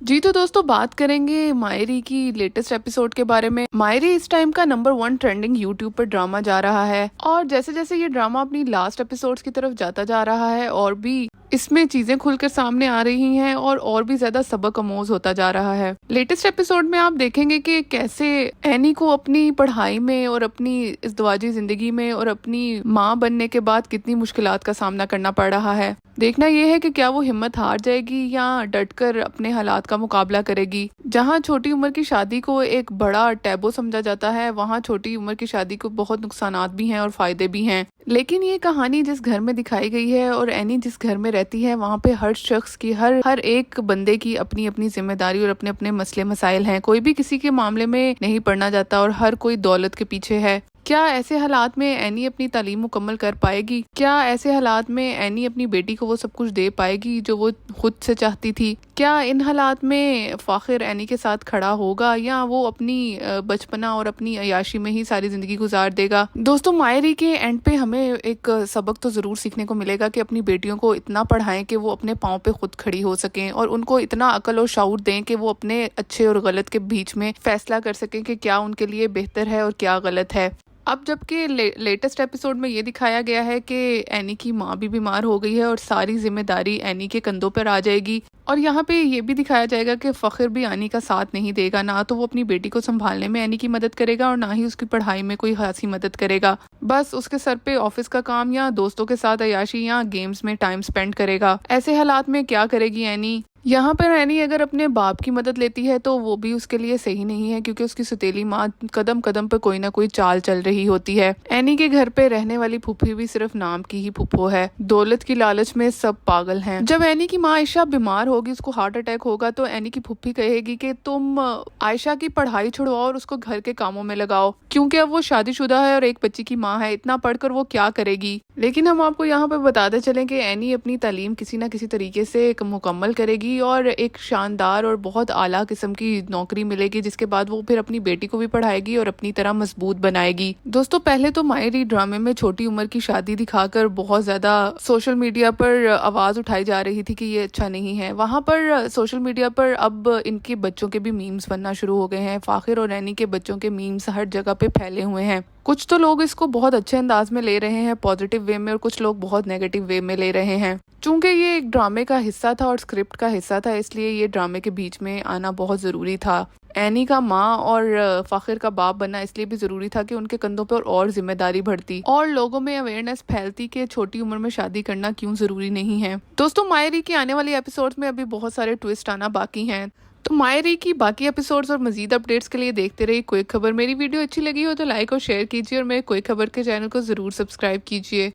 जी तो दोस्तों बात करेंगे मायरी की लेटेस्ट एपिसोड के बारे में। मायरी इस टाइम का नंबर 1 ट्रेंडिंग यूट्यूब पर ड्रामा जा रहा है और जैसे जैसे ये ड्रामा अपनी लास्ट एपिसोड्स की तरफ जाता जा रहा है और भी इसमें चीजें खुलकर सामने आ रही हैं और भी ज्यादा सबक आमोज होता जा रहा है। लेटेस्ट एपिसोड में आप देखेंगे कि कैसे एनी को अपनी पढ़ाई में और अपनी इज़्दवाजी जिंदगी में और अपनी माँ बनने के बाद कितनी मुश्किलात का सामना करना पड़ रहा है। देखना यह है कि क्या वो हिम्मत हार जाएगी या डटकर अपने हालात का मुकाबला करेगी। जहां छोटी उम्र की शादी को एक बड़ा टैबू समझा जाता है, वहां छोटी उम्र की शादी को बहुत नुकसानात भी हैं और फायदे भी हैं। लेकिन ये कहानी जिस घर में दिखाई गई है और एनी जिस घर में रहती है, वहाँ पे हर शख्स की हर एक बंदे की अपनी अपनी जिम्मेदारी और अपने अपने मसले मसाइल हैं। कोई भी किसी के मामले में नहीं पड़ना चाहता और हर कोई दौलत के पीछे है। क्या ऐसे हालात में एनी अपनी तालीम मुकम्मल कर पाएगी? क्या ऐसे हालात में एनी अपनी बेटी को वो सब कुछ दे पाएगी जो वो खुद से चाहती थी? क्या इन हालात में फाखिर एनी के साथ खड़ा होगा या वो अपनी बचपना और अपनी अयाशी में ही सारी जिंदगी गुजार देगा? दोस्तों मायरी के एंड पे हमें एक सबक तो जरूर सीखने को मिलेगा कि अपनी बेटियों को इतना पढ़ाएं कि वो अपने पाँव पे खुद खड़ी हो सकें और उनको इतना अकल और शऊर दें कि वो अपने अच्छे और गलत के बीच में फैसला कर सकें कि क्या उनके लिए बेहतर है और क्या गलत है। अब जबकि लेटेस्ट एपिसोड में ये दिखाया गया है कि एनी की माँ भी बीमार हो गई है और सारी जिम्मेदारी एनी के कंधों पर आ जाएगी और यहाँ पे ये भी दिखाया जाएगा कि फखर भी एनी का साथ नहीं देगा। ना तो वो अपनी बेटी को संभालने में एनी की मदद करेगा और ना ही उसकी पढ़ाई में कोई खासी मदद करेगा। बस उसके सर पे ऑफिस का काम या दोस्तों के साथ अयाशी या गेम्स में टाइम स्पेंड करेगा। ऐसे हालात में क्या करेगी एनी? यहाँ पर एनी अगर अपने बाप की मदद लेती है तो वो भी उसके लिए सही नहीं है, क्योंकि उसकी सौतेली माँ कदम कदम पर कोई ना कोई चाल चल रही होती है। एनी के घर पे रहने वाली फूफी भी सिर्फ नाम की ही फूफो है। दौलत की लालच में सब पागल हैं। जब एनी की माँ आयशा बीमार होगी, उसको हार्ट अटैक होगा, तो एनी की फूफी कहेगी कि तुम आयशा की पढ़ाई छुड़वाओ और उसको घर के कामों में लगाओ, क्योंकि अब वो शादीशुदा है और एक बच्ची की माँ है। इतना पढ़कर वो क्या करेगी? लेकिन हम आपको यहाँ पे बताते चलें कि एनी अपनी तालीम किसी न किसी तरीके से मुकम्मल करेगी और एक शानदार और बहुत आला किस्म की नौकरी मिलेगी, जिसके बाद वो फिर अपनी बेटी को भी पढ़ाएगी और अपनी तरह मजबूत बनाएगी। दोस्तों पहले तो मायरी ड्रामे में छोटी उम्र की शादी दिखाकर बहुत ज्यादा सोशल मीडिया पर आवाज उठाई जा रही थी कि ये अच्छा नहीं है। वहां पर सोशल मीडिया पर अब इनके बच्चों के भी मीम्स बनना शुरू हो गए हैं। फाखिर और एनी के बच्चों के मीम्स हर जगह पे फैले हुए हैं। कुछ तो लोग इसको बहुत अच्छे अंदाज में ले रहे हैं, पॉजिटिव वे में, और कुछ लोग बहुत नेगेटिव वे में ले रहे हैं। चूंकि ये एक ड्रामे का हिस्सा था और स्क्रिप्ट का हिस्सा था, इसलिए ये ड्रामे के बीच में आना बहुत जरूरी था। एनी का माँ और फाखिर का बाप बनना इसलिए भी जरूरी था कि उनके कंधों पर और जिम्मेदारी बढ़ती और लोगों में अवेयरनेस फैलती कि छोटी उम्र में शादी करना क्यों जरूरी नहीं है। दोस्तों मायरी की आने वाली एपिसोड्स में अभी बहुत सारे ट्विस्ट आना बाकी हैं, तो मायरी की बाकी एपिसोड्स और मजीद अपडेट्स के लिए देखते रहिए क्विक खबर। मेरी वीडियो अच्छी लगी हो तो लाइक और शेयर कीजिए और मेरे क्विक खबर के चैनल को जरूर सब्सक्राइब कीजिए।